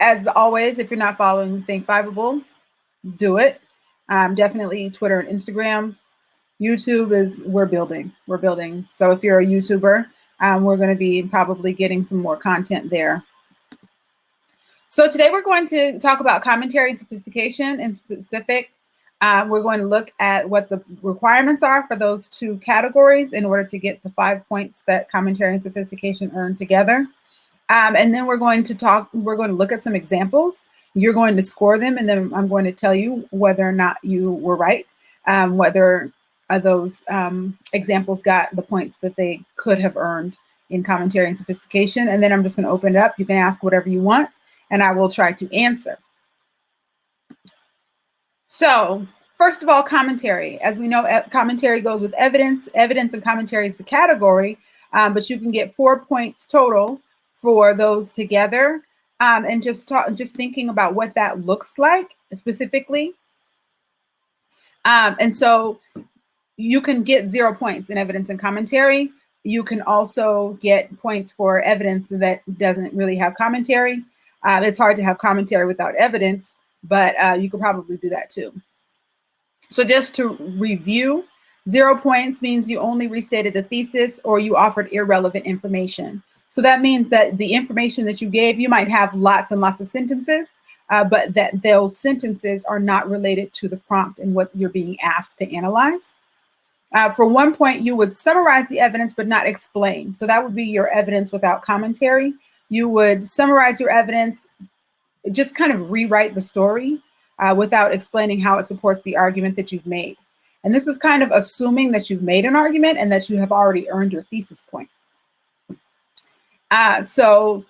As always, if you're not following Think Fiveable, do it. Definitely Twitter and Instagram. YouTube is, we're building. So if you're a YouTuber, we're going to be probably getting some more content there. So today we're going to talk about commentary and sophistication in specific. We're going to look at what the requirements are for those two categories in order to get the 5 points that commentary and sophistication earn together. And then we're going to look at some examples. You're going to score them, and then I'm going to tell you whether or not you were right, whether those examples got the points that they could have earned in commentary and sophistication. And then I'm just going to open it up. You can ask whatever you want, and I will try to answer. So first of all, commentary. As we know, commentary goes with evidence. Evidence and commentary is the category, but you can get 4 points total for those together. And just thinking about what that looks like specifically. And so you can get 0 points in evidence and commentary. You can also get points for evidence that doesn't really have commentary. It's hard to have commentary without evidence, but you could probably do that too. So just to review, 0 points means you only restated the thesis or you offered irrelevant information. So that means that the information that you gave, you might have lots and lots of sentences, but that those sentences are not related to the prompt and what you're being asked to analyze. For 1 point, you would summarize the evidence but not explain. So that would be your evidence without commentary. You would summarize your evidence, just kind of rewrite the story without explaining how it supports the argument that you've made. And this is kind of assuming that you've made an argument and that you have already earned your thesis point. So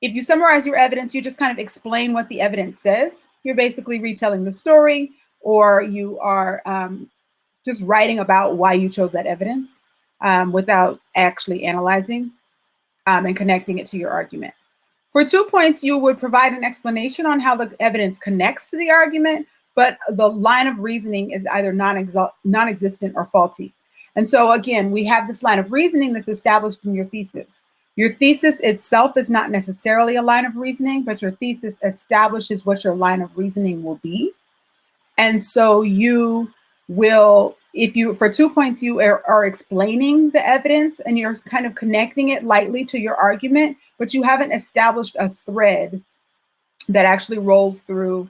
if you summarize your evidence, you just kind of explain what the evidence says. You're basically retelling the story, or you are just writing about why you chose that evidence without actually analyzing and connecting it to your argument. For 2 points, you would provide an explanation on how the evidence connects to the argument, but the line of reasoning is either non-existent or faulty. And so again, we have this line of reasoning that's established in your thesis. Your thesis itself is not necessarily a line of reasoning, but your thesis establishes what your line of reasoning will be. And so you will, for 2 points, you are explaining the evidence and you're kind of connecting it lightly to your argument, but you haven't established a thread that actually rolls through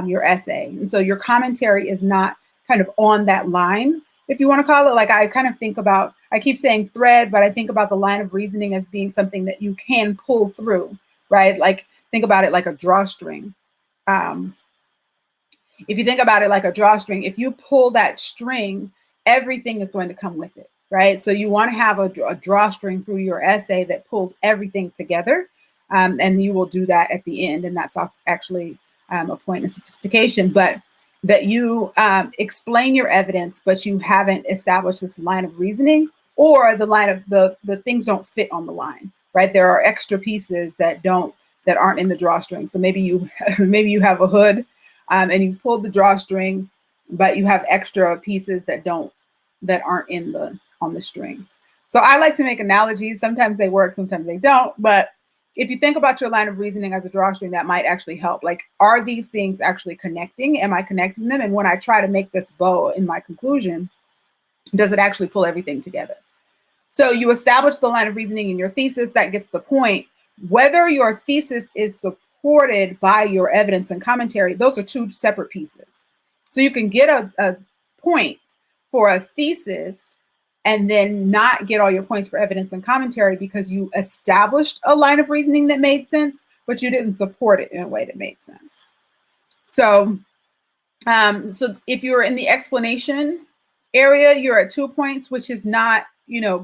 your essay. And so your commentary is not kind of on that line, if you want to call it. Like I kind of think about, I keep saying thread, but I think about the line of reasoning as being something that you can pull through, right? Like think about it like a drawstring. If you think about it like a drawstring, if you pull that string, everything is going to come with it, right? So you want to have a drawstring through your essay that pulls everything together, and you will do that at the end. And that's actually a point in sophistication, but that you explain your evidence, but you haven't established this line of reasoning, or the line of the things don't fit on the line, right? There are extra pieces that aren't in the drawstring. So maybe you have a hood and you've pulled the drawstring, but you have extra pieces that aren't on the string. So I like to make analogies. Sometimes they work, sometimes they don't. But if you think about your line of reasoning as a drawstring, that might actually help. Like, are these things actually connecting? Am I connecting them? And when I try to make this bow in my conclusion, does it actually pull everything together? So you establish the line of reasoning in your thesis. That gets the point. Whether your thesis is supported by your evidence and commentary, those are two separate pieces. So you can get a point for a thesis and then not get all your points for evidence and commentary because you established a line of reasoning that made sense, but you didn't support it in a way that made sense. So, so if you're in the explanation area, you're at 2 points, which is not,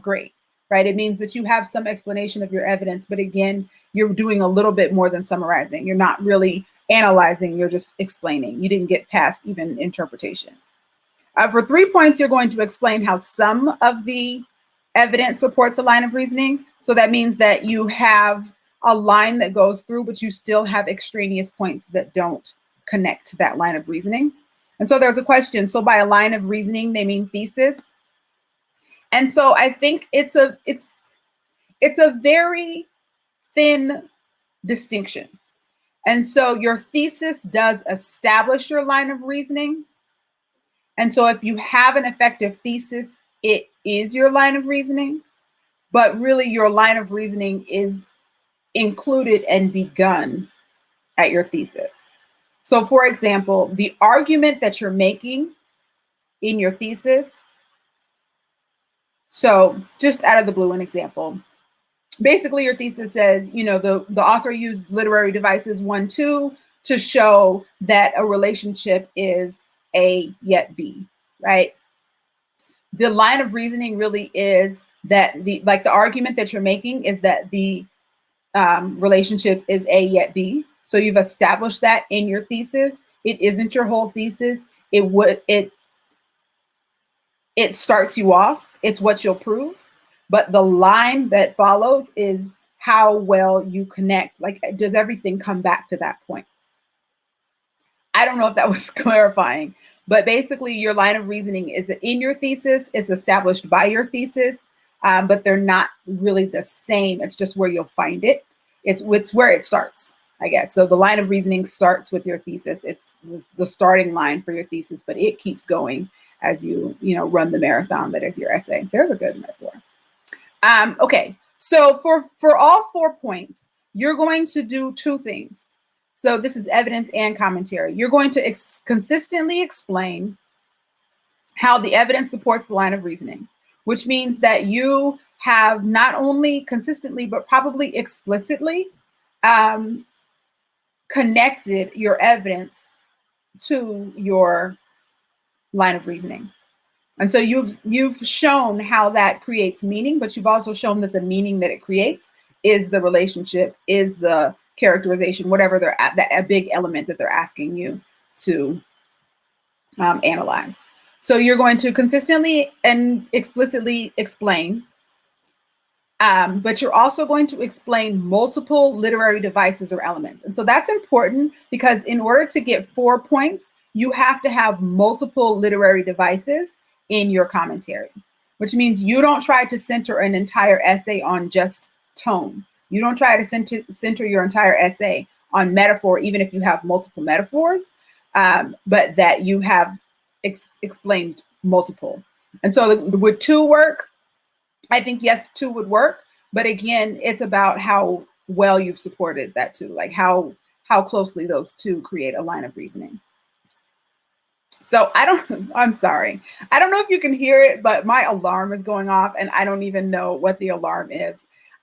great, right? It means that you have some explanation of your evidence, but again, you're doing a little bit more than summarizing. You're not really analyzing, you're just explaining. You didn't get past even interpretation. For 3 points, you're going to explain how some of the evidence supports a line of reasoning. So that means that you have a line that goes through, but you still have extraneous points that don't connect to that line of reasoning. And so there's a question. So by a line of reasoning, they mean thesis. And so I think it's a very thin distinction. And so your thesis does establish your line of reasoning. And so if you have an effective thesis, it is your line of reasoning, but really your line of reasoning is included and begun at your thesis. So for example, the argument that you're making in your thesis, so just out of the blue, an example, basically your thesis says, the author used literary devices 1, 2 to show that a relationship is A yet B, right? The line of reasoning really is that the argument that you're making is that the relationship is A yet B. So you've established that in your thesis. It isn't your whole thesis. It starts you off. It's what you'll prove. But the line that follows is how well you connect. Like, does everything come back to that point? I don't know if that was clarifying, but basically your line of reasoning is in your thesis, is established by your thesis, but they're not really the same. It's just where you'll find it. It's where it starts, I guess. So the line of reasoning starts with your thesis. It's the starting line for your thesis, but it keeps going as you run the marathon that is your essay. There's a good metaphor. Okay, so for all 4 points, you're going to do 2 things. So this is evidence and commentary. You're going to consistently explain how the evidence supports the line of reasoning, which means that you have not only consistently, but probably explicitly connected your evidence to your line of reasoning. And so you've shown how that creates meaning, but you've also shown that the meaning that it creates is the relationship, is the characterization, whatever they're at, that a big element that they're asking you to analyze. So you're going to consistently and explicitly explain, but you're also going to explain multiple literary devices or elements. And so that's important because in order to get 4 points, you have to have multiple literary devices in your commentary, which means you don't try to center an entire essay on just tone. You don't try to center your entire essay on metaphor, even if you have multiple metaphors, but that you have explained multiple. And so would 2 work? I think yes, 2 would work. But again, it's about how well you've supported that 2, like how closely those 2 create a line of reasoning. So I'm sorry. I don't know if you can hear it, but my alarm is going off and I don't even know what the alarm is.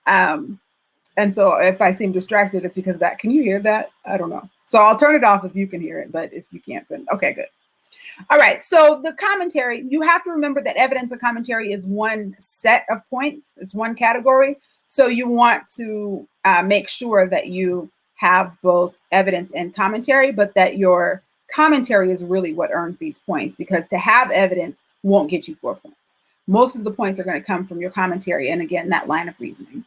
And so if I seem distracted, it's because of that. Can you hear that? I don't know. So I'll turn it off if you can hear it, but if you can't, then okay, good. All right, so the commentary, you have to remember that evidence and commentary is one set of points. It's one category. So you want to make sure that you have both evidence and commentary, but that your commentary is really what earns these points, because to have evidence won't get you 4 points. Most of the points are going to come from your commentary, and again, that line of reasoning.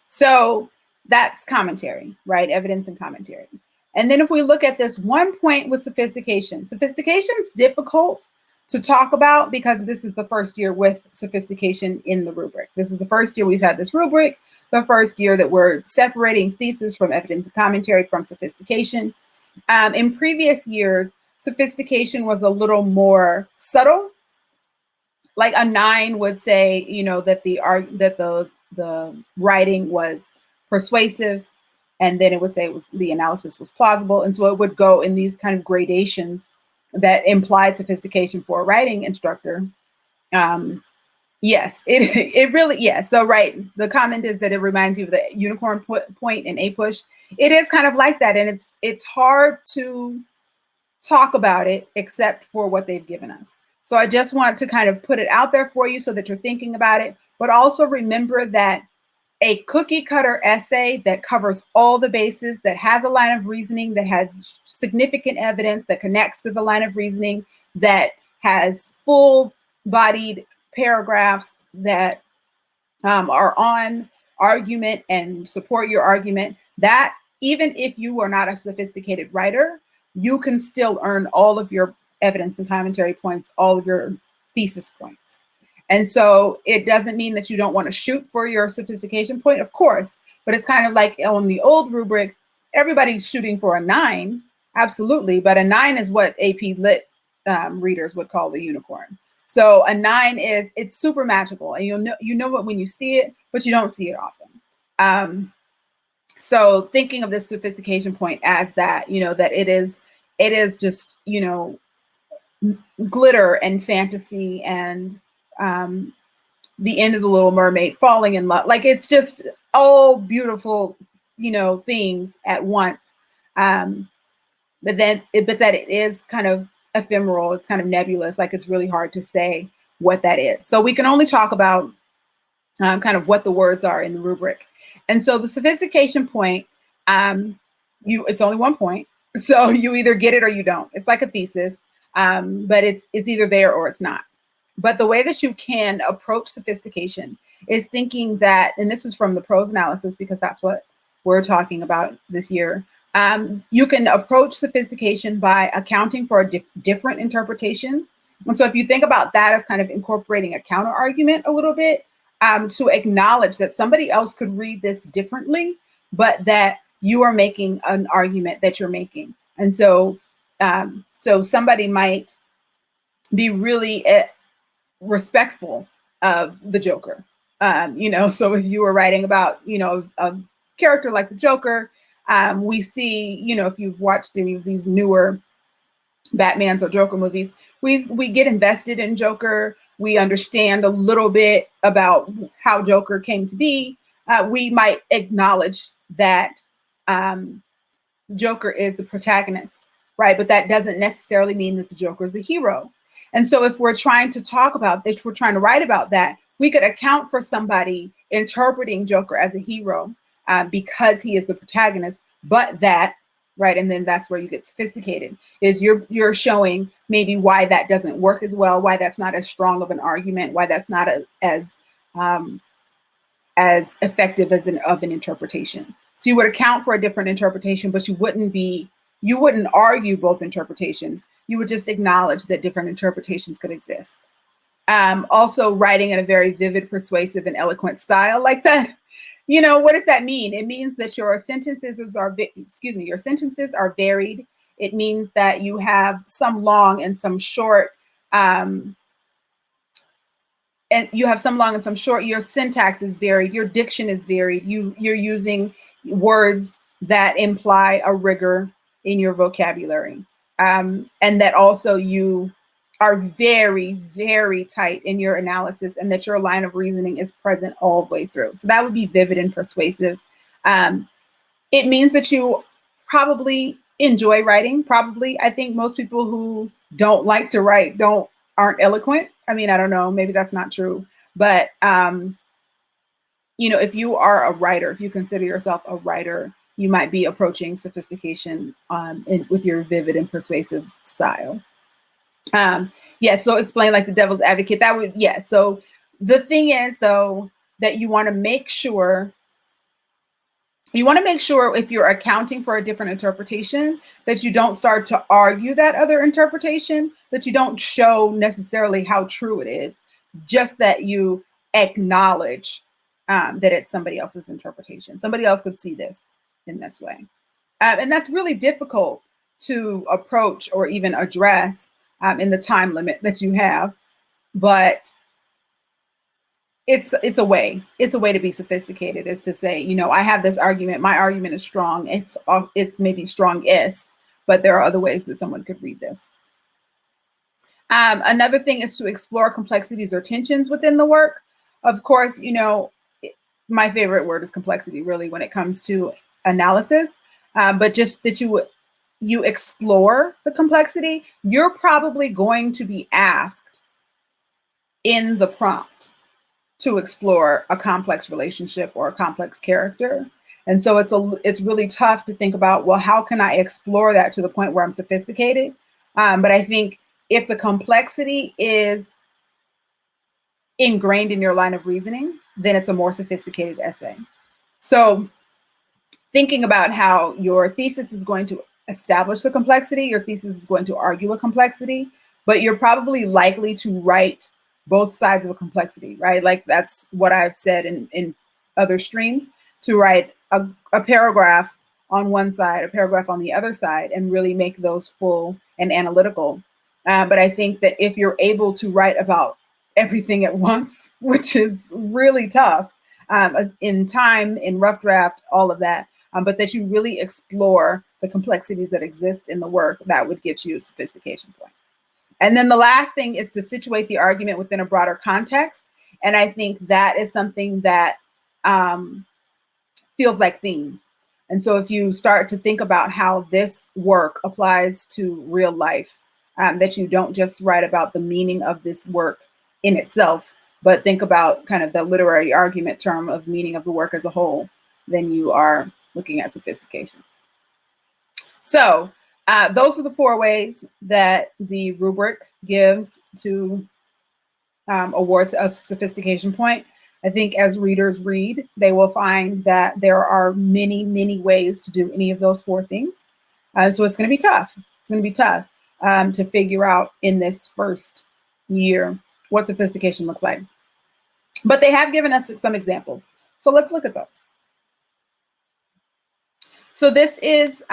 So that's commentary, right? Evidence and commentary. And then if we look at this 1 point with sophistication, sophistication is difficult to talk about because this is the first year with sophistication in the rubric. This is the first year we've had this rubric, the first year that we're separating thesis from evidence and commentary from sophistication. In previous years, sophistication was a little more subtle. Like a 9 would say, that the writing was persuasive, and then it would say the analysis was plausible. And so it would go in these kind of gradations that implied sophistication for a writing instructor. Yes, it really, yes. So, right. The comment is that it reminds you of the unicorn point in A-Push. It is kind of like that. And it's hard to talk about it except for what they've given us. So I just want to kind of put it out there for you so that you're thinking about it, but also remember that a cookie cutter essay that covers all the bases, that has a line of reasoning, that has significant evidence, that connects to the line of reasoning, that has full-bodied paragraphs that are on argument and support your argument, that even if you are not a sophisticated writer, you can still earn all of your evidence and commentary points, all of your thesis points. And so it doesn't mean that you don't want to shoot for your sophistication point, of course, but it's kind of like on the old rubric, everybody's shooting for a 9, absolutely, but a 9 is what AP Lit readers would call the unicorn. So a 9 is, it's super magical, and you know it when you see it, but you don't see it often. So thinking of this sophistication point as that, that it is just, glitter and fantasy and the end of the Little Mermaid, falling in love. Like, it's just all beautiful, things at once. But that it is kind of ephemeral. It's kind of nebulous. Like, it's really hard to say what that is. So we can only talk about kind of what the words are in the rubric. And so the sophistication point, it's only 1 point. So you either get it or you don't. It's like a thesis, but it's either there or it's not. But the way that you can approach sophistication is thinking that, and this is from the prose analysis, because that's what we're talking about this year. You can approach sophistication by accounting for a different interpretation. And so if you think about that as kind of incorporating a counter argument a little bit, to acknowledge that somebody else could read this differently, but that you are making an argument that you're making. And so, so somebody might be really respectful of the Joker. So if you were writing about, a character like the Joker, we see, if you've watched any of these newer Batman's or Joker movies, we get invested in Joker. We understand a little bit about how Joker came to be. We might acknowledge that Joker is the protagonist, right? But that doesn't necessarily mean that the Joker is the hero. And so if we're trying to talk about this, we're trying to write about that, we could account for somebody interpreting Joker as a hero because he is the protagonist, but that, right, and then that's where you get sophisticated, is you're showing maybe why that doesn't work as well, why that's not as strong of an argument, why that's not as effective as an interpretation. So you would account for a different interpretation, but you wouldn't argue both interpretations. You would just acknowledge that different interpretations could exist. Also writing in a very vivid, persuasive, and eloquent style like that. What does that mean? It means that your sentences are varied. It means that you have some long and some short, Your syntax is varied. Your diction is varied. You're using words that imply a rigor in your vocabulary, and that also you are very, very tight in your analysis, and that your line of reasoning is present all the way through. So that would be vivid and persuasive. It means that you probably enjoy writing. Probably, I think most people who don't like to write aren't eloquent. I mean, I don't know, maybe that's not true, but if you are a writer, if you consider yourself a writer, you might be approaching sophistication with your vivid and persuasive style. So explain like the devil's advocate. So the thing is, though, that you want to make sure if you're accounting for a different interpretation, that you don't start to argue that other interpretation, that you don't show necessarily how true it is, just that you acknowledge that it's somebody else's interpretation. Somebody else could see this in this way. And that's really difficult to approach or even address in the time limit that you have, but it's a way to be sophisticated, is to say, I have this argument, my argument is strong, it's maybe strongest, but there are other ways that someone could read this. Another thing is to explore complexities or tensions within the work. Of course, my favorite word is complexity, really, when it comes to analysis, but just that you explore the complexity. You're probably going to be asked in the prompt to explore a complex relationship or a complex character. And so it's really tough to think about, well, how can I explore that to the point where I'm sophisticated? But I think if the complexity is ingrained in your line of reasoning, then it's a more sophisticated essay. So thinking about how your thesis is going to establish the complexity, your thesis is going to argue a complexity, but you're probably likely to write both sides of a complexity, right? Like, that's what I've said in other streams, to write a paragraph on one side, a paragraph on the other side, and really make those full and analytical. But I think that if you're able to write about everything at once, which is really tough in time, in rough draft, all of that, but that you really explore the complexities that exist in the work, that would get you a sophistication point. And then the last thing is to situate the argument within a broader context. And I think that is something that feels like theme. And so if you start to think about how this work applies to real life, that you don't just write about the meaning of this work in itself, but think about kind of the literary argument term of meaning of the work as a whole, then you are looking at sophistication. So those are the 4 ways that the rubric gives to awards of sophistication point. I think as readers read, they will find that there are many, many ways to do any of those 4 things. So it's going to be tough. It's going to be tough to figure out in this first year what sophistication looks like. But they have given us some examples. So let's look at those. So this is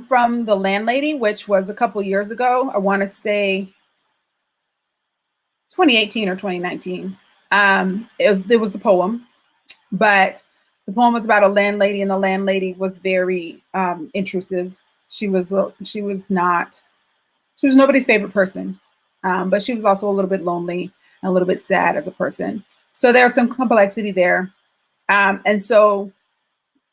from The Landlady, which was a couple years ago. I want to say 2018 or 2019. It was the poem, but the poem was about a landlady, and the landlady was very intrusive. She was nobody's favorite person, but she was also a little bit lonely and a little bit sad as a person. So there's some complexity there. And so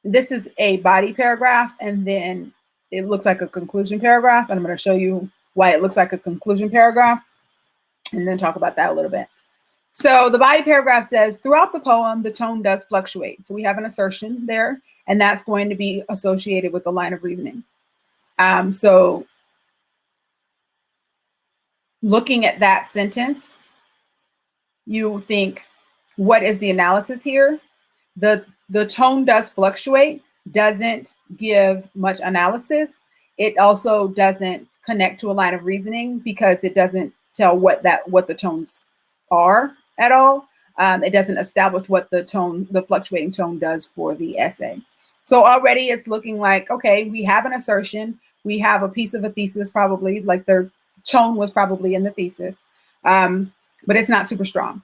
this is a body paragraph, and then it looks like a conclusion paragraph. And I'm going to show you why it looks like a conclusion paragraph, and then talk about that a little bit. So the body paragraph says, throughout the poem, the tone does fluctuate. So we have an assertion there, and that's going to be associated with the line of reasoning. So looking at that sentence, you think, what is the analysis here? The tone does fluctuate, doesn't give much analysis. It also doesn't connect to a line of reasoning because it doesn't tell what the tones are at all. It doesn't establish what the fluctuating tone does for the essay. So already it's looking like, okay, we have an assertion. We have a piece of a thesis, probably, like their tone was probably in the thesis, but it's not super strong.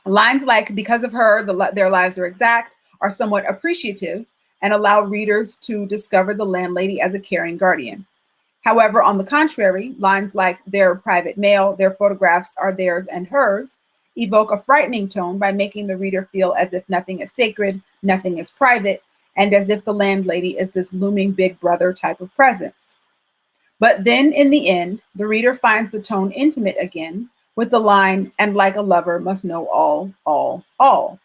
Lines like, because of her, their lives are exact, are somewhat appreciative and allow readers to discover the landlady as a caring guardian. However, on the contrary, lines like, they're private mail, their photographs are theirs and hers, evoke a frightening tone by making the reader feel as if nothing is sacred, nothing is private, and as if the landlady is this looming big brother type of presence. But then in the end, the reader finds the tone intimate again with the line, and like a lover must know all.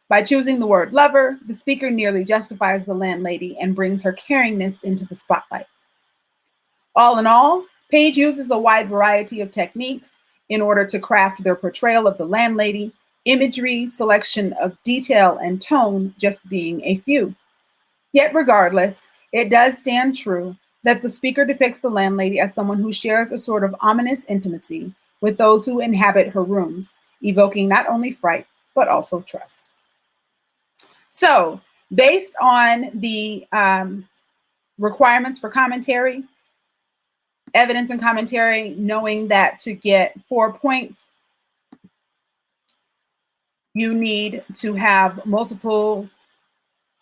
By choosing the word lover, the speaker nearly justifies the landlady and brings her caringness into the spotlight. All in all, Page uses a wide variety of techniques in order to craft their portrayal of the landlady, imagery, selection of detail, and tone just being a few. Yet regardless, it does stand true that the speaker depicts the landlady as someone who shares a sort of ominous intimacy with those who inhabit her rooms, evoking not only fright, but also trust. So, based on the requirements for commentary, evidence and commentary, knowing that to get 4 points, you need to have multiple,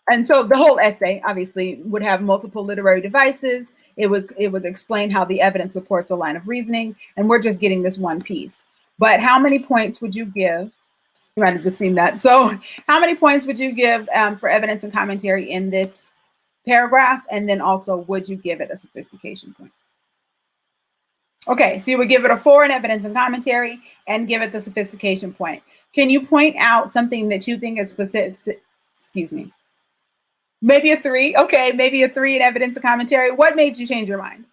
and so the whole essay obviously would have multiple literary devices. It would explain how the evidence supports a line of reasoning, and we're just getting this one piece. But how many points would you give? You might have just seen that. So how many points would you give for evidence and commentary in this paragraph? And then also, would you give it a sophistication point? Okay, so you would give it a 4 in evidence and commentary and give it the sophistication point. Can you point out something that you think is specific? Excuse me. Maybe a 3. Okay, maybe a 3 in evidence and commentary. What made you change your mind?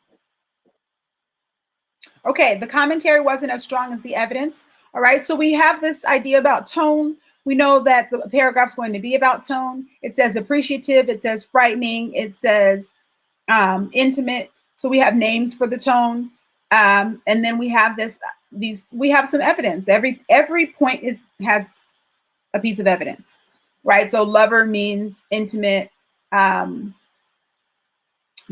Okay, the commentary wasn't as strong as the evidence. All right, so we have this idea about tone. We know that the paragraph's going to be about tone. It says appreciative, it says frightening, it says intimate. So we have names for the tone. And then we have we have some evidence. Every point has a piece of evidence, right? So lover means intimate.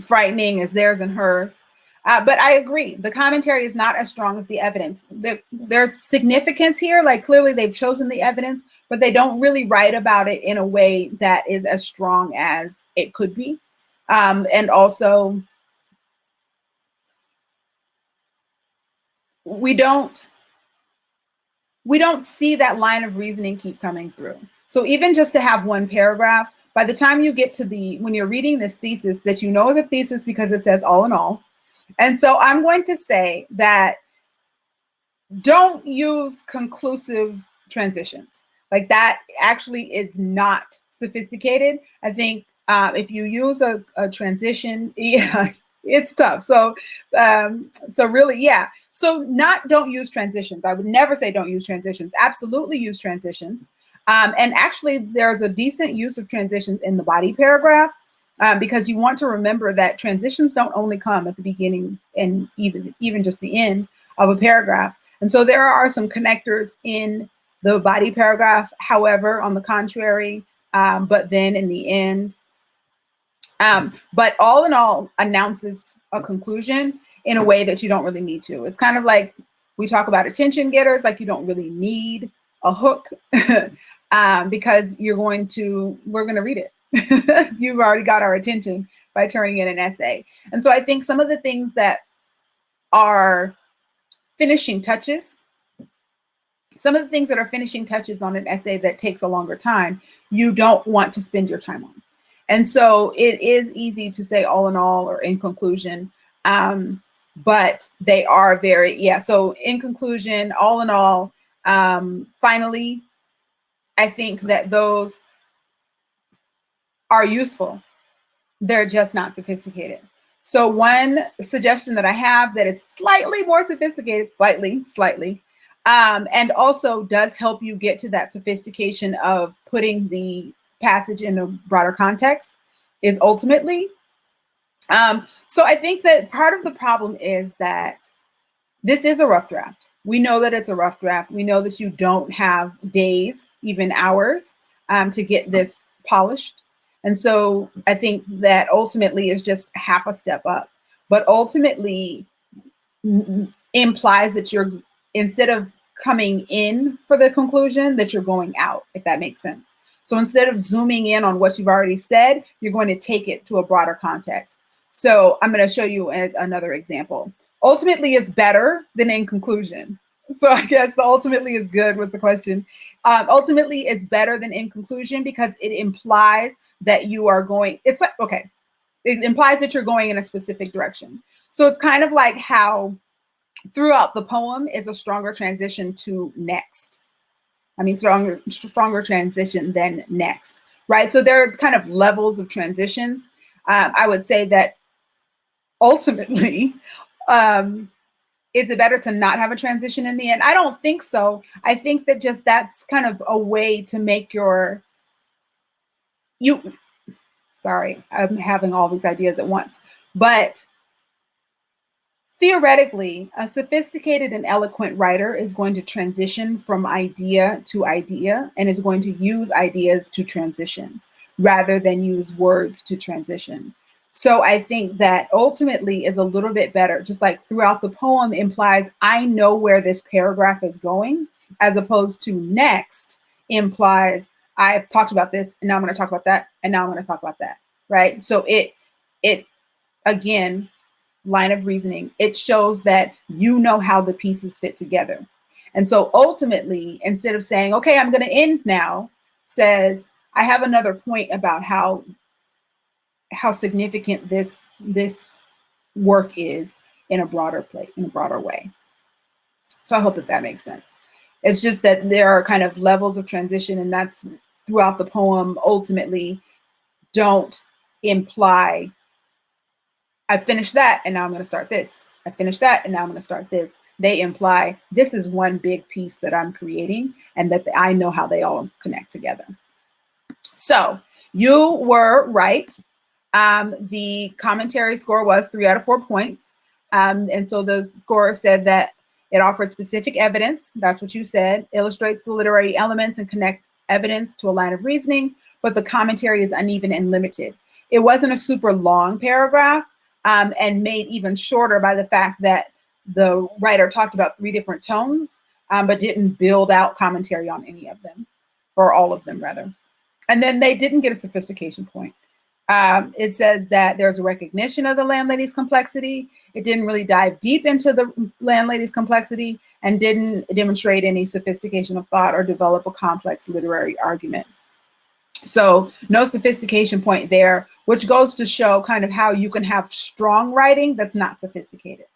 frightening as theirs and hers. But I agree, the commentary is not as strong as the evidence. There's significance here, like clearly they've chosen the evidence, but they don't really write about it in a way that is as strong as it could be. And also, we don't see that line of reasoning keep coming through. So even just to have one paragraph, by the time you get to when you're reading this thesis, that you know the thesis because it says all in all. And so I'm going to say that don't use conclusive transitions. Like that actually is not sophisticated. I think if you use a transition, yeah, it's tough. So really, yeah. So don't use transitions. I would never say don't use transitions. Absolutely use transitions. And actually, there's a decent use of transitions in the body paragraph. Because you want to remember that transitions don't only come at the beginning and even just the end of a paragraph. And so there are some connectors in the body paragraph, however, on the contrary, but then in the end. But all in all, announces a conclusion in a way that you don't really need to. It's kind of like we talk about attention getters, like you don't really need a hook because we're going to read it. You've already got our attention by turning in an essay. And so I think some of the things that are finishing touches, on an essay that takes a longer time, you don't want to spend your time on. And so it is easy to say all in all or in conclusion, but they are so in conclusion, all in all, finally, I think that those are useful. They're just not sophisticated. So one suggestion that I have that is slightly more sophisticated, slightly, and also does help you get to that sophistication of putting the passage in a broader context is ultimately. So I think that part of the problem is that this is a rough draft. We know that it's a rough draft. We know that you don't have days, even hours, to get this polished. And so I think that ultimately is just half a step up, but ultimately implies that you're, instead of coming in for the conclusion, that you're going out, if that makes sense. So instead of zooming in on what you've already said, you're going to take it to a broader context. So I'm going to show you another example. Ultimately is better than in conclusion. So I guess ultimately is good was the question. Ultimately is better than in conclusion because it implies that you are going, it's like, okay, it implies that you're going in a specific direction. So it's kind of like how throughout the poem is a stronger transition to next. I mean, stronger transition than next, right? So there are kind of levels of transitions. I would say that ultimately, is it better to not have a transition in the end? I don't think so. I think that just that's kind of a way to make sorry, I'm having all these ideas at once. But theoretically, a sophisticated and eloquent writer is going to transition from idea to idea and is going to use ideas to transition rather than use words to transition. So I think that ultimately is a little bit better, just like throughout the poem implies, I know where this paragraph is going, as opposed to next implies, I've talked about this and now I'm going to talk about that. And now I'm going to talk about that. Right. So it again, line of reasoning, it shows that you know how the pieces fit together. And so ultimately, instead of saying, okay, I'm going to end now, says, I have another point about how significant this work is in a broader way. So I hope that makes sense. It's just that there are kind of levels of transition, and that's throughout the poem. Ultimately, don't imply, I finished that and now I'm going to start this. I finished that and now I'm going to start this. They imply this is one big piece that I'm creating and that I know how they all connect together. So you were right. The commentary score was 3 out of 4 points. And so the scorer said that it offered specific evidence. That's what you said. Illustrates the literary elements and connects evidence to a line of reasoning, but the commentary is uneven and limited. It wasn't a super long paragraph, and made even shorter by the fact that the writer talked about 3 different tones, but didn't build out commentary on any of them, or all of them rather. And then they didn't get a sophistication point. It says that there's a recognition of the landlady's complexity. It didn't really dive deep into the landlady's complexity, and didn't demonstrate any sophistication of thought or develop a complex literary argument. So no sophistication point there, which goes to show kind of how you can have strong writing that's not sophisticated.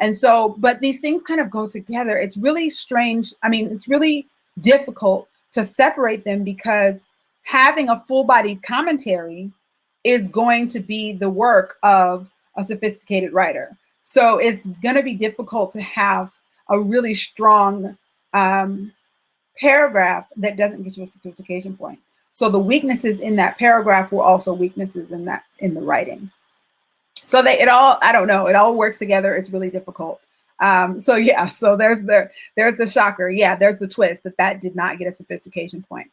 And so, but these things kind of go together. It's really strange. I mean, it's really difficult to separate them, because having a full-bodied commentary is going to be the work of a sophisticated writer. So it's going to be difficult to have a really strong paragraph that doesn't get you a sophistication point. So the weaknesses in that paragraph were also weaknesses in the writing. So it all works together. It's really difficult. So yeah, so there's the shocker. Yeah, there's the twist that did not get a sophistication point.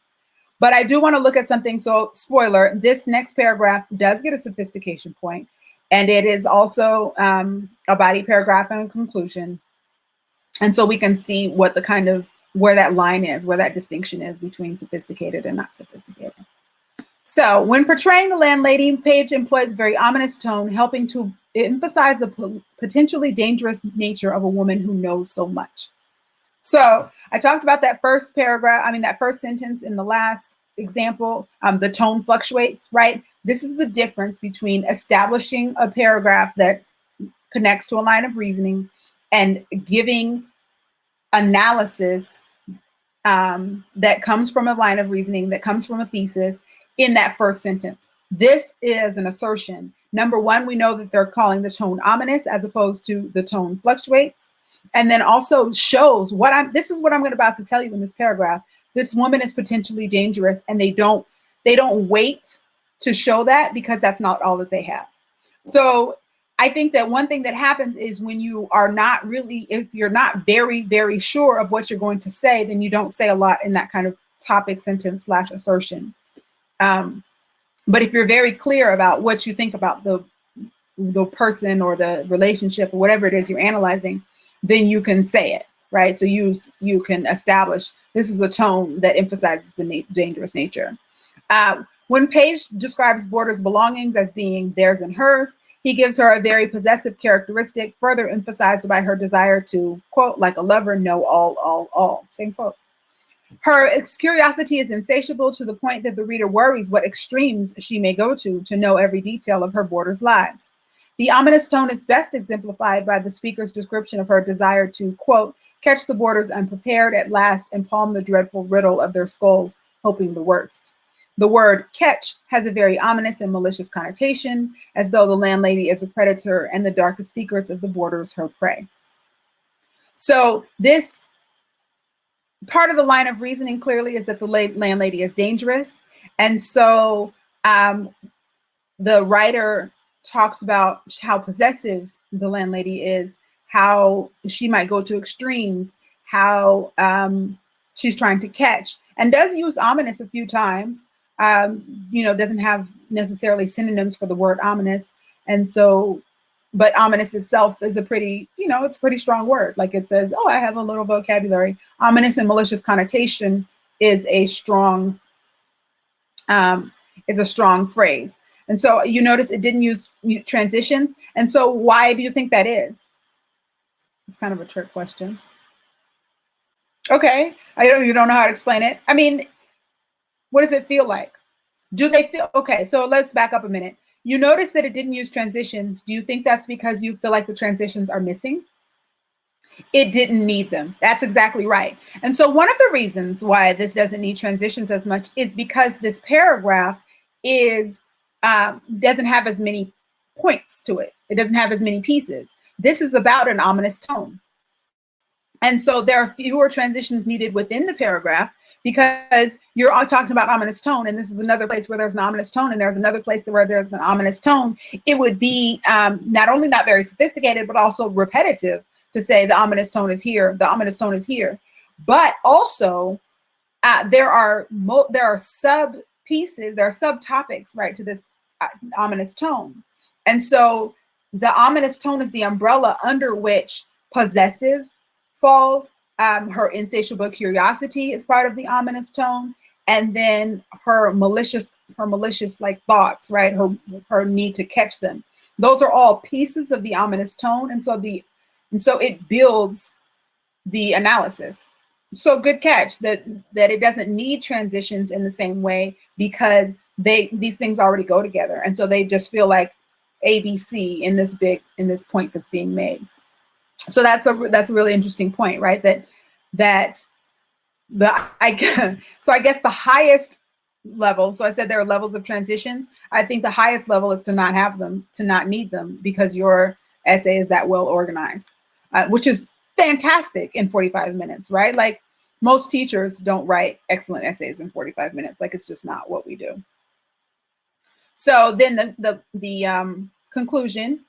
But I do want to look at something. So spoiler, this next paragraph does get a sophistication point, and it is also a body paragraph and a conclusion. And so we can see what the kind of, where that line is, where that distinction is between sophisticated and not sophisticated. So when portraying the landlady, Page employs a very ominous tone, helping to emphasize the potentially dangerous nature of a woman who knows so much. So I talked about that first paragraph, that first sentence in the last example, the tone fluctuates, right? This is the difference between establishing a paragraph that connects to a line of reasoning and giving analysis that comes from a line of reasoning, that comes from a thesis in that first sentence. This is an assertion. Number one, we know that they're calling the tone ominous as opposed to the tone fluctuates. And then also shows this is what I'm about to tell you in this paragraph. This woman is potentially dangerous, and they don't wait to show that, because that's not all that they have. So I think that one thing that happens is when you are not really, if you're not very, very sure of what you're going to say, then you don't say a lot in that kind of topic sentence / assertion. But if you're very clear about what you think about the person or the relationship or whatever it is you're analyzing, then you can say it, right? So you can establish this is a tone that emphasizes the dangerous nature. When Page describes Border's belongings as being theirs and hers, he gives her a very possessive characteristic, further emphasized by her desire to, quote, like a lover, know all. Same quote. Her curiosity is insatiable to the point that the reader worries what extremes she may go to know every detail of her Border's lives. The ominous tone is best exemplified by the speaker's description of her desire to, quote, catch the Borders unprepared at last and palm the dreadful riddle of their skulls, hoping the worst. The word catch has a very ominous and malicious connotation, as though the landlady is a predator and the darkest secrets of the Borders her prey. So this part of the line of reasoning clearly is that the landlady is dangerous. And so the writer talks about how possessive the landlady is, how she might go to extremes, how she's trying to catch, and does use ominous a few times. Doesn't have necessarily synonyms for the word ominous. And so, but ominous itself is a pretty, it's a pretty strong word. Like it says, oh, I have a little vocabulary. Ominous and malicious connotation is a strong phrase. And so you notice it didn't use transitions. And so why do you think that is? It's kind of a trick question. Okay, you don't know how to explain it. I mean, what does it feel like? Do they feel, okay, so let's back up a minute. You notice that it didn't use transitions. Do you think that's because you feel like the transitions are missing? It didn't need them. That's exactly right. And so one of the reasons why this doesn't need transitions as much is because this paragraph doesn't have as many points to it. It doesn't have as many pieces. This is about an ominous tone. And so there are fewer transitions needed within the paragraph, because you're all talking about ominous tone, and this is another place where there's an ominous tone, and there's another place where there's an ominous tone. It would be not only not very sophisticated, but also repetitive to say the ominous tone is here, the ominous tone is here. But also there are sub pieces, there are subtopics, right, to this ominous tone. And so the ominous tone is the umbrella under which possessive falls. Her insatiable curiosity is part of the ominous tone. And then her malicious like thoughts, right? Her need to catch them. Those are all pieces of the ominous tone. And so it builds the analysis. So good catch that it doesn't need transitions in the same way, because these things already go together. And so they just feel like ABC in this point that's being made. So that's a really interesting point, right? I guess the highest level, so I said there are levels of transitions. I think the highest level is to not have them, to not need them, because your essay is that well organized, which is fantastic in 45 minutes, right? Like most teachers don't write excellent essays in 45 minutes. Like it's just not what we do. So then the conclusion.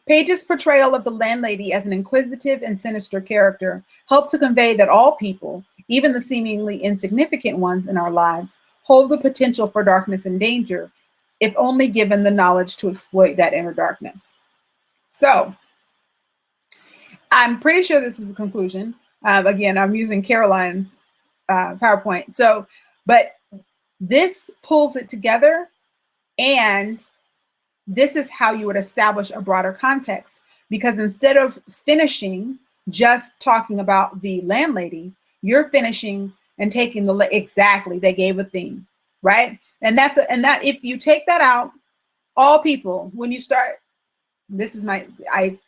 Page's portrayal of the landlady as an inquisitive and sinister character helped to convey that all people, even the seemingly insignificant ones in our lives, hold the potential for darkness and danger, if only given the knowledge to exploit that inner darkness. So I'm pretty sure this is a conclusion. Again, I'm using Caroline's PowerPoint. So, but this pulls it together, and this is how you would establish a broader context, because instead of finishing just talking about the landlady, you're finishing and taking exactly, they gave a theme, right? And that if you take that out, all people, when you start, this is I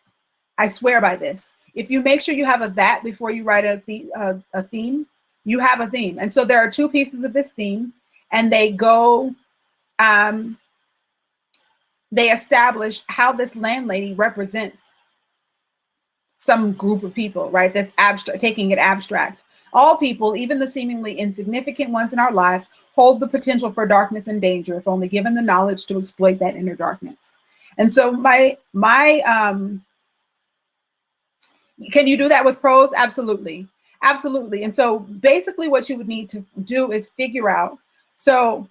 swear by this. If you make sure you have a that before you write a theme, you have a theme. And so there are two pieces of this theme, and they go, they establish how this landlady represents some group of people, right? That's abstract, taking it abstract. All people, even the seemingly insignificant ones in our lives, hold the potential for darkness and danger, if only given the knowledge to exploit that inner darkness. And so can you do that with prose? Absolutely. Absolutely. And so basically what you would need to do is figure out, so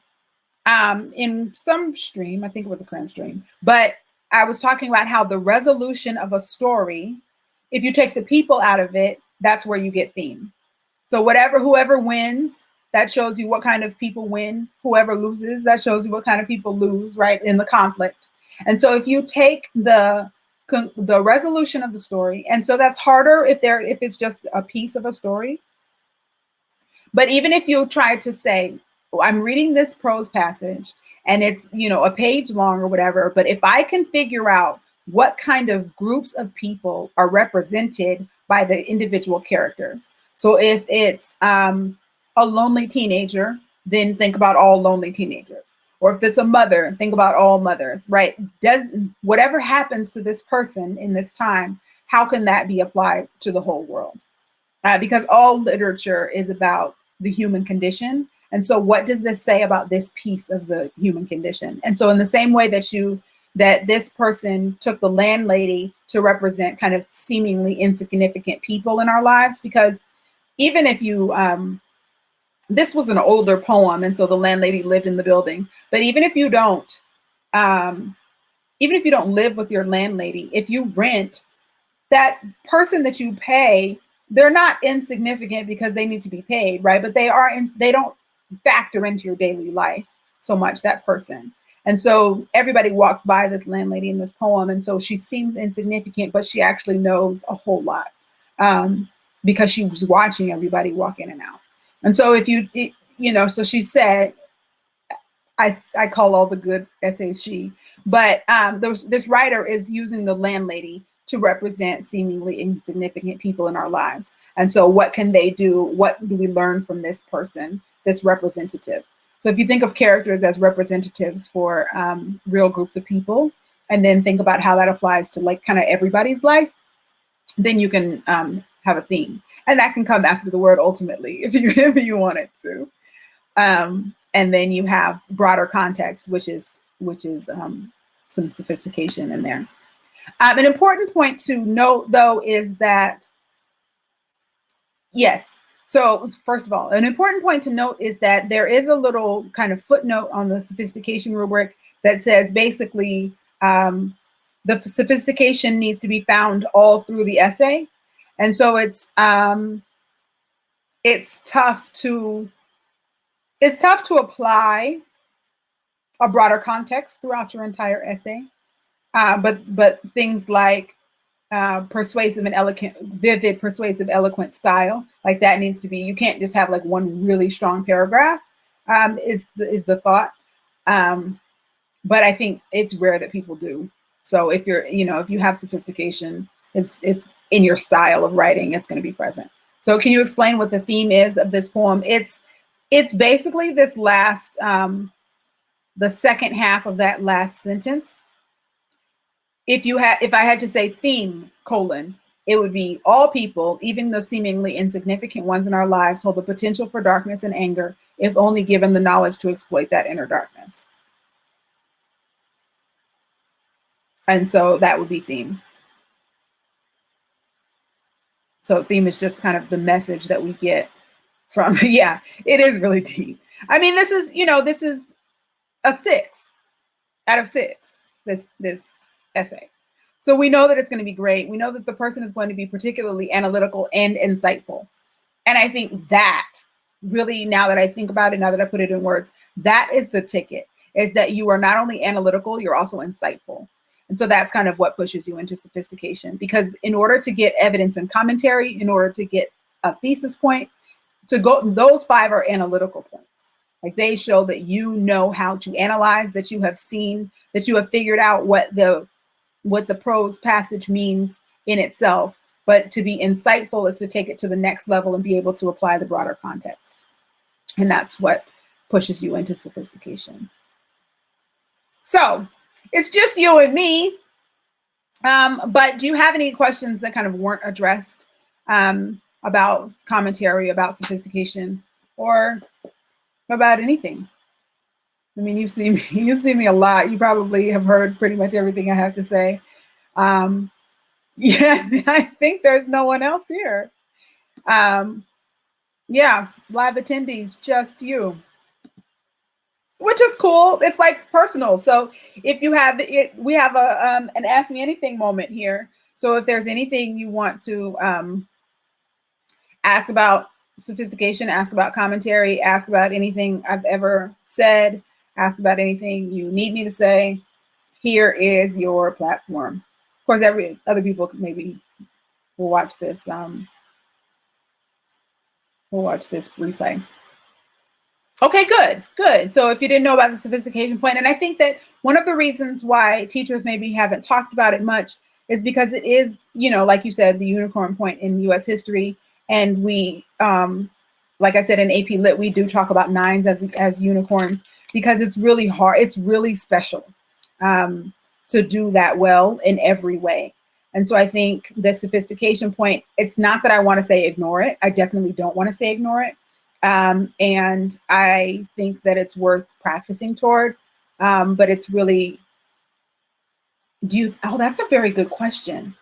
in some stream, I think it was a cram stream, but I was talking about how the resolution of a story, if you take the people out of it, that's where you get theme. So whoever wins, that shows you what kind of people win. Whoever loses, that shows you what kind of people lose, right, in the conflict. And so if you take the resolution of the story, and so that's harder if it's just a piece of a story. But even if you try to say, I'm reading this prose passage and it's, a page long or whatever, but if I can figure out what kind of groups of people are represented by the individual characters. So if it's a lonely teenager, then think about all lonely teenagers. Or if it's a mother, think about all mothers, right? Whatever happens to this person in this time, how can that be applied to the whole world? Because all literature is about the human condition. And so what does this say about this piece of the human condition? And so in the same way that this person took the landlady to represent kind of seemingly insignificant people in our lives, because even if you, this was an older poem, and so the landlady lived in the building, but even if you don't live with your landlady, if you rent, that person that you pay, they're not insignificant because they need to be paid, right? But they don't factor into your daily life so much, that person. And so everybody walks by this landlady in this poem, and so she seems insignificant, but she actually knows a whole lot because she was watching everybody walk in and out. And so so she said, I call all the good essays she, but this writer is using the landlady to represent seemingly insignificant people in our lives. And so what can they do? What do we learn from this person, this representative? So if you think of characters as representatives for real groups of people, and then think about how that applies to like kind of everybody's life, then you can have a theme. And that can come after the word ultimately, if you want it to. And then you have broader context, which is some sophistication in there. An important point to note, though, is that, yes. So first of all, an important point to note is that there is a little kind of footnote on the sophistication rubric that says basically the sophistication needs to be found all through the essay. And so it's tough to apply a broader context throughout your entire essay. But things like persuasive and eloquent, vivid, persuasive, eloquent style, like that needs to be, you can't just have like one really strong paragraph, is the thought. But I think it's rare that people do. So if you're, if you have sophistication, it's in your style of writing, it's going to be present. So can you explain what the theme is of this poem? It's basically this last, the second half of that last sentence. If I had to say theme, it would be all people, even the seemingly insignificant ones in our lives, hold the potential for darkness and anger, if only given the knowledge to exploit that inner darkness. And so that would be theme. So theme is just kind of the message that we get from, yeah, it is really deep. I mean, this is a 6 out of 6, this essay. So we know that it's going to be great. We know that the person is going to be particularly analytical and insightful. And I think that really, now that I think about it, now that I put it in words, that is the ticket, is that you are not only analytical, you're also insightful. And so that's kind of what pushes you into sophistication, because in order to get evidence and commentary, in order to get a thesis point, those 5 are analytical points. Like they show that you know how to analyze, that you have seen, that you have figured out what the prose passage means in itself. But to be insightful is to take it to the next level and be able to apply the broader context. And that's what pushes you into sophistication. So it's just you and me. But do you have any questions that kind of weren't addressed about commentary, about sophistication, or about anything? I mean, you've seen me a lot. You probably have heard pretty much everything I have to say. Yeah, I think there's no one else here. Yeah, live attendees, just you, which is cool. It's like personal. So if you have it, we have an Ask Me Anything moment here. So if there's anything you want to ask about sophistication, ask about commentary, ask about anything I've ever said, ask about anything you need me to say, here is your platform. Of course, other people maybe will watch this. We'll watch this replay. Okay, good. So if you didn't know about the sophistication point, and I think that one of the reasons why teachers maybe haven't talked about it much is because it is, like you said, the unicorn point in U.S. history. And we, like I said, in AP Lit, we do talk about 9s as unicorns, because it's really hard. It's really special to do that well in every way. And so I think the sophistication point, it's not that I want to say ignore it. I definitely don't want to say ignore it. And I think that it's worth practicing toward. But it's really, that's a very good question.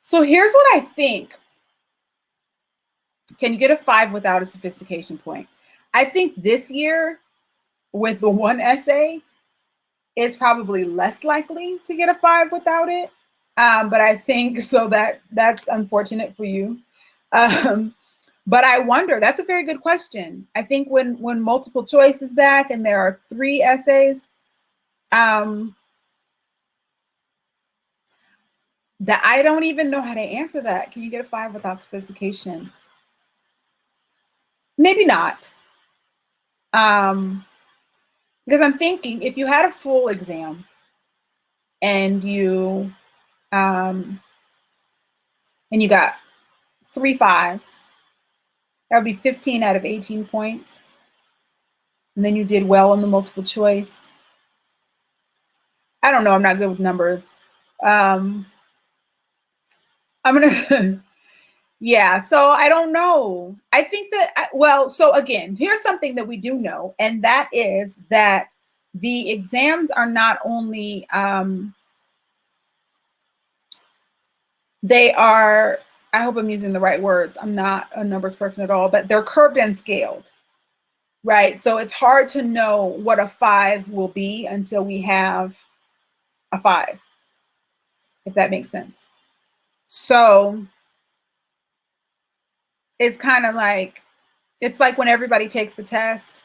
So here's what I think. Can you get a 5 without a sophistication point? I think this year, with the one essay, it's probably less likely to get a 5 without it. But I think so that's unfortunate for you. But I wonder, that's a very good question. I think when multiple choice is back and there are 3 essays, that I don't even know how to answer that. Can you get a 5 without sophistication? Maybe not. Because I'm thinking, if you had a full exam and you got 3 5s, that would be 15 out of 18 points. And then you did well on the multiple choice. I don't know. I'm not good with numbers. I'm going to, yeah. So I don't know. I think that, so again, here's something that we do know. And that is that the exams are not only, they are, I hope I'm using the right words. I'm not a numbers person at all, but they're curbed and scaled. right? So it's hard to know what a 5 will be until we have a 5, if that makes sense. So it's kind of like, it's like when everybody takes the test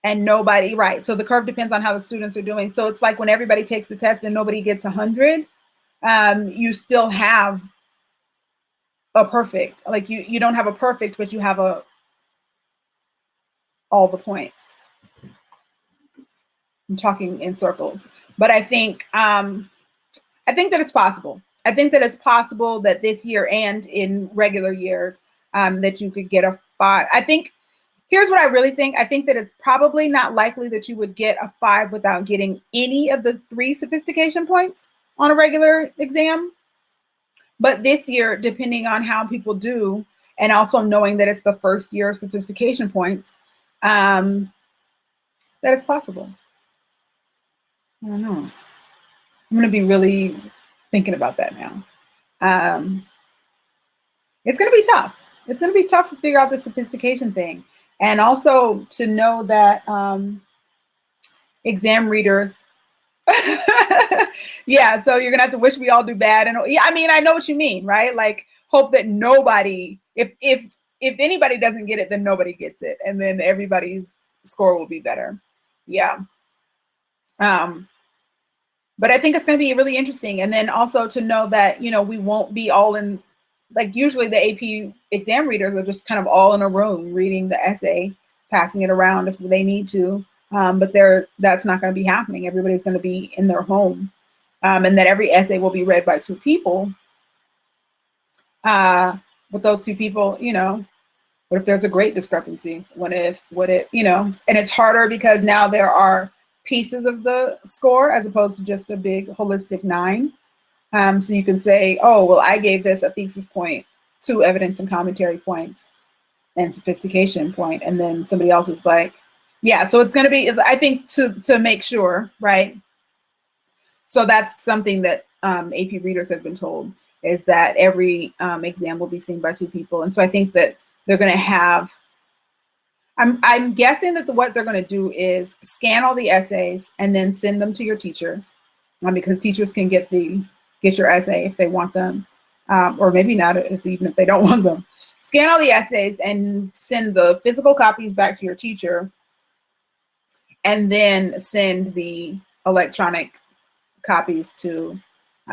and nobody, right? So the curve depends on how the students are doing. So it's like when everybody takes the test and nobody gets 100, you still have a perfect. Like you don't have a perfect, but you have all the points. I'm talking in circles, but I think that it's possible. I think that it's possible that this year and in regular years that you could get a 5. I think here's what I really think. I think that it's probably not likely that you would get a 5 without getting any of the 3 sophistication points on a regular exam. But this year, depending on how people do, and also knowing that it's the first year of sophistication points, that it's possible. I don't know. I'm going to be really thinking about that now. It's going to be tough. It's going to be tough to figure out the sophistication thing. And also to know that exam readers, yeah, so you're going to have to wish we all do bad. And yeah, I mean, I know what you mean, right? Like hope that nobody, if anybody doesn't get it, then nobody gets it. And then everybody's score will be better. Yeah. But I think it's going to be really interesting. And then also to know that, you know, we won't be all in, like usually the AP exam readers are just kind of all in a room reading the essay, passing it around if they need to. But that's not going to be happening. Everybody's going to be in their home. And that every essay will be read by 2 people. But those 2 people, you know, what if there's a great discrepancy? What if, you know, and it's harder because now there are pieces of the score as opposed to just a big holistic 9. So you can say, oh, well, I gave this a thesis point, 2 evidence and commentary points, and sophistication point. And then somebody else is like, yeah, so it's going to be, I think to make sure, right? So that's something that AP readers have been told, is that every exam will be seen by 2 people. And so I think that they're going to have, I'm guessing that what they're going to do is scan all the essays and then send them to your teachers, because teachers can get your essay if they want them, or maybe not even if they don't want them. Scan all the essays and send the physical copies back to your teacher, and then send the electronic copies to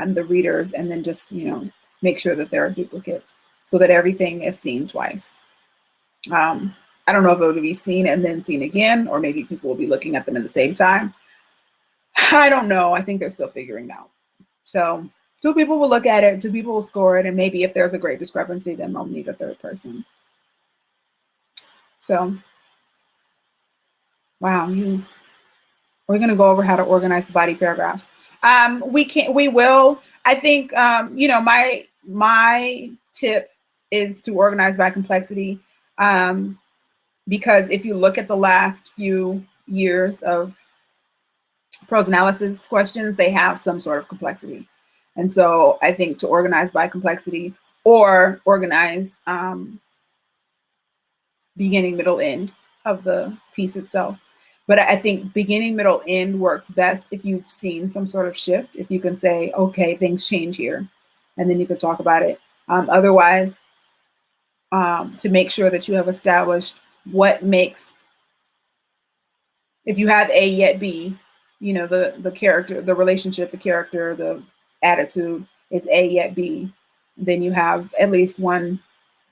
the readers, and then just, you know, make sure that there are duplicates so that everything is seen twice. I don't know if it will be seen and then seen again, or maybe people will be looking at them at the same time. I don't know. I think they're still figuring it out. So 2 people will look at it, 2 people will score it, and maybe if there's a great discrepancy, then they'll need a 3rd person. So, wow, we're going to go over how to organize the body paragraphs. We will. I think, you know, my tip is to organize by complexity. Because if you look at the last few years of prose analysis questions, they have some sort of complexity. And so I think to organize by complexity, or organize beginning, middle, end of the piece itself. But I think beginning, middle, end works best if you've seen some sort of shift, if you can say, okay, things change here, and then you could talk about it. Otherwise, to make sure that you have established what makes, if you have A yet B, you know, the character, the relationship, the character, the attitude is A yet B, then you have at least one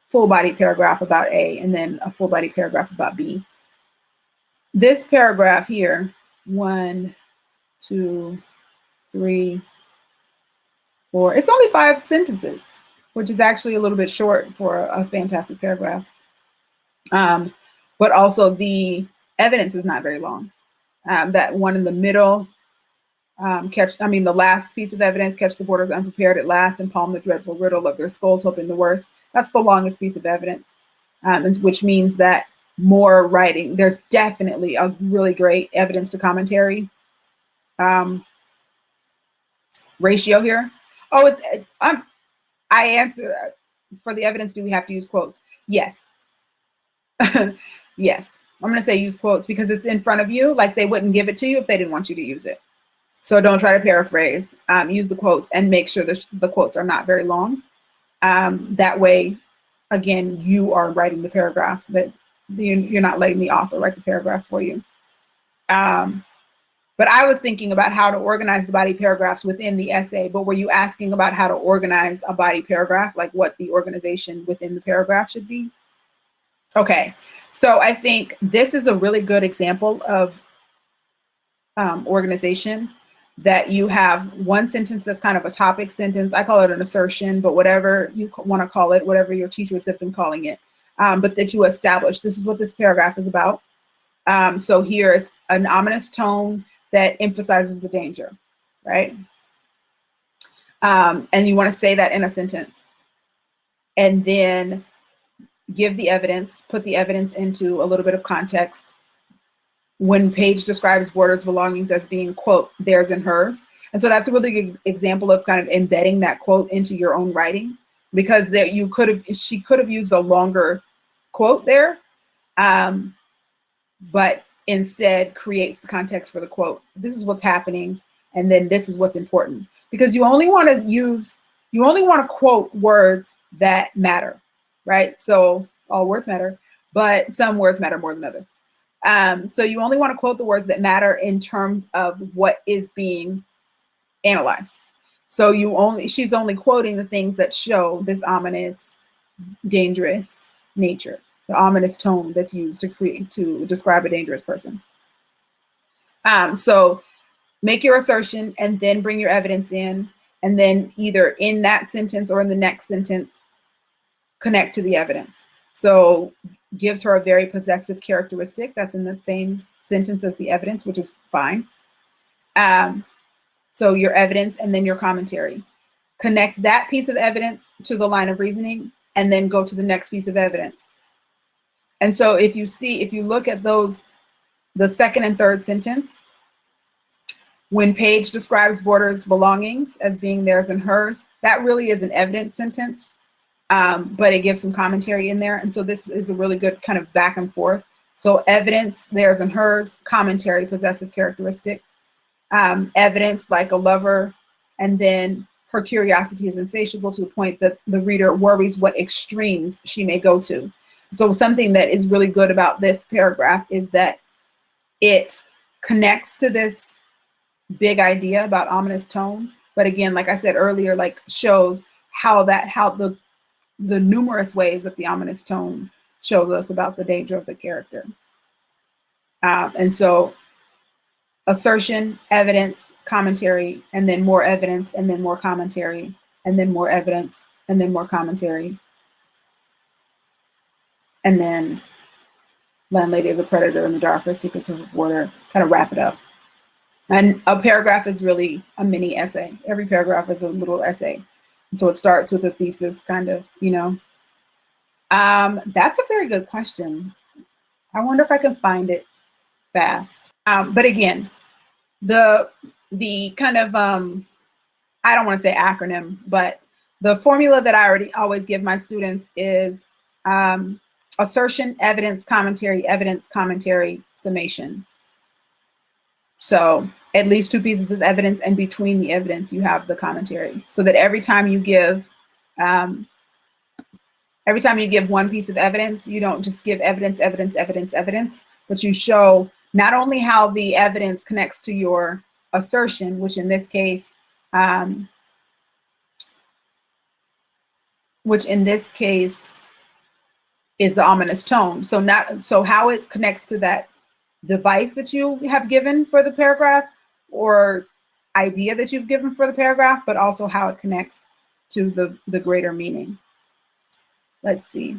full body paragraph about A and then a full body paragraph about B. This paragraph here, 1, 2, 3, 4, it's only 5 sentences, which is actually a little bit short for a fantastic paragraph. But also the evidence is not very long. That one in the middle, the last piece of evidence, catch the boarders unprepared at last and palm the dreadful riddle of their skulls, hoping the worst. That's the longest piece of evidence, which means that more writing. There's definitely a really great evidence to commentary ratio here. Oh, I answer for the evidence. Do we have to use quotes? Yes. Yes. I'm going to say use quotes because it's in front of you. Like they wouldn't give it to you if they didn't want you to use it. So don't try to paraphrase. Use the quotes and make sure the quotes are not very long. That way, again, you are writing the paragraph, that you're not letting the author write the paragraph for you. But I was thinking about how to organize the body paragraphs within the essay. But were you asking about how to organize a body paragraph, like what the organization within the paragraph should be? Okay, so I think this is a really good example of organization, that you have one sentence that's kind of a topic sentence. I call it an assertion, but whatever you want to call it, whatever your teachers have been calling it, but that you establish, this is what this paragraph is about. So here it's an ominous tone that emphasizes the danger, right? And you want to say that in a sentence. And then give the evidence, put the evidence into a little bit of context. When Page describes Borders' belongings as being, quote, theirs and hers. And so that's a really good example of kind of embedding that quote into your own writing, because there she could have used a longer quote there, but instead creates the context for the quote. This is what's happening, and then this is what's important. Because you only want to quote words that matter, right? So all words matter, but some words matter more than others. So you only want to quote the words that matter in terms of what is being analyzed. So she's only quoting the things that show this ominous, dangerous nature, the ominous tone that's used to describe a dangerous person. So make your assertion and then bring your evidence in, and then either in that sentence or in the next sentence, connect to the evidence. So gives her a very possessive characteristic that's in the same sentence as the evidence, which is fine. So your evidence and then your commentary. Connect that piece of evidence to the line of reasoning and then go to the next piece of evidence. And so if you look at those, the second and third sentence, when Page describes Borders' belongings as being theirs and hers, that really is an evidence sentence. But it gives some commentary in there. And so this is a really good kind of back and forth. So evidence, theirs and hers, commentary, possessive characteristic, evidence like a lover, and then her curiosity is insatiable to the point that the reader worries what extremes she may go to. So something that is really good about this paragraph is that it connects to this big idea about ominous tone. But again, like I said earlier, like shows how the numerous ways that the ominous tone shows us about the danger of the character. And so assertion, evidence, commentary, and then more evidence, and then more commentary, and then more evidence, and then more commentary. And then Landlady is a predator in the dark, her secrets of water, kind of wrap it up. And a paragraph is really a mini essay. Every paragraph is a little essay. And so it starts with a thesis, kind of, That's a very good question. I wonder if I can find it fast. But again, the kind of, I don't want to say acronym, but the formula that I always give my students is assertion, evidence, commentary, summation. So at least two pieces of evidence, and between the evidence, you have the commentary, so that every time you give one piece of evidence, you don't just give evidence, but you show not only how the evidence connects to your assertion, which in this case is the ominous tone. So how it connects to that device that you have given for the paragraph or idea that you've given for the paragraph, but also how it connects to the greater meaning. Let's see.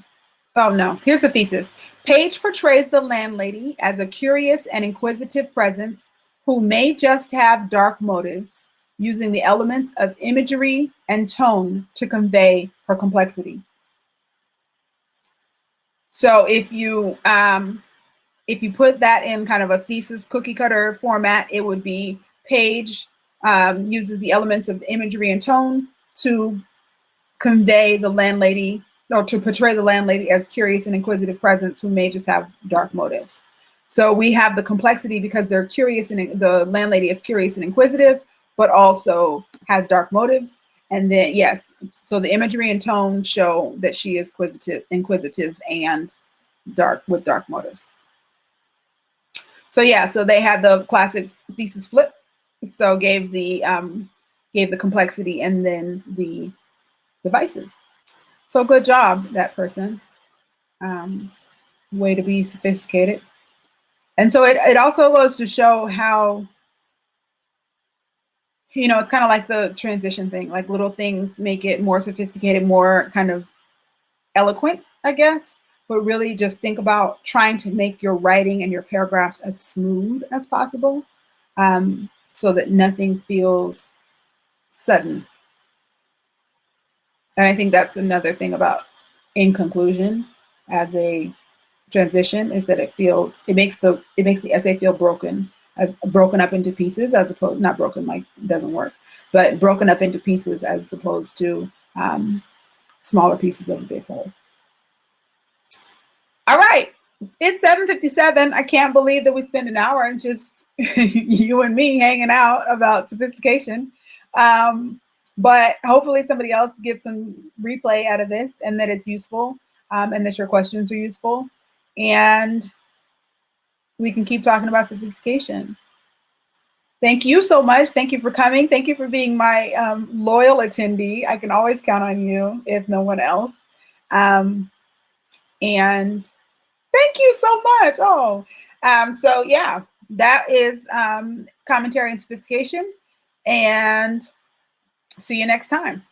Oh no, here's the thesis. Page portrays the landlady as a curious and inquisitive presence who may just have dark motives, using the elements of imagery and tone to convey her complexity. So if you put that in kind of a thesis cookie cutter format, it would be Page uses the elements of imagery and tone to convey the landlady, or to portray the landlady as curious and inquisitive presence who may just have dark motives. So we have the complexity because they're curious, and the landlady is curious and inquisitive, but also has dark motives. And then, yes, so the imagery and tone show that she is inquisitive and with dark motives. So yeah, so they had the classic thesis flip. So gave the complexity and then the devices. So good job, that person. Way to be sophisticated. And so it also goes to show how, you know, it's kind of like the transition thing, like little things make it more sophisticated, more kind of eloquent, I guess. But really just think about trying to make your writing and your paragraphs as smooth as possible, so that nothing feels sudden. And I think that's another thing about in conclusion as a transition, is that it makes the essay feel broken up into pieces, as opposed, not broken like it doesn't work, but broken up into pieces as opposed to smaller pieces of a big whole. All right, it's 7:57. I can't believe that we spent an hour and just you and me hanging out about sophistication. But hopefully somebody else gets some replay out of this, and that it's useful, and that your questions are useful, and we can keep talking about sophistication. Thank you so much. Thank you for coming. Thank you for being my loyal attendee. I can always count on you if no one else. And thank you so much. Oh, so yeah, that is commentary and sophistication. And see you next time.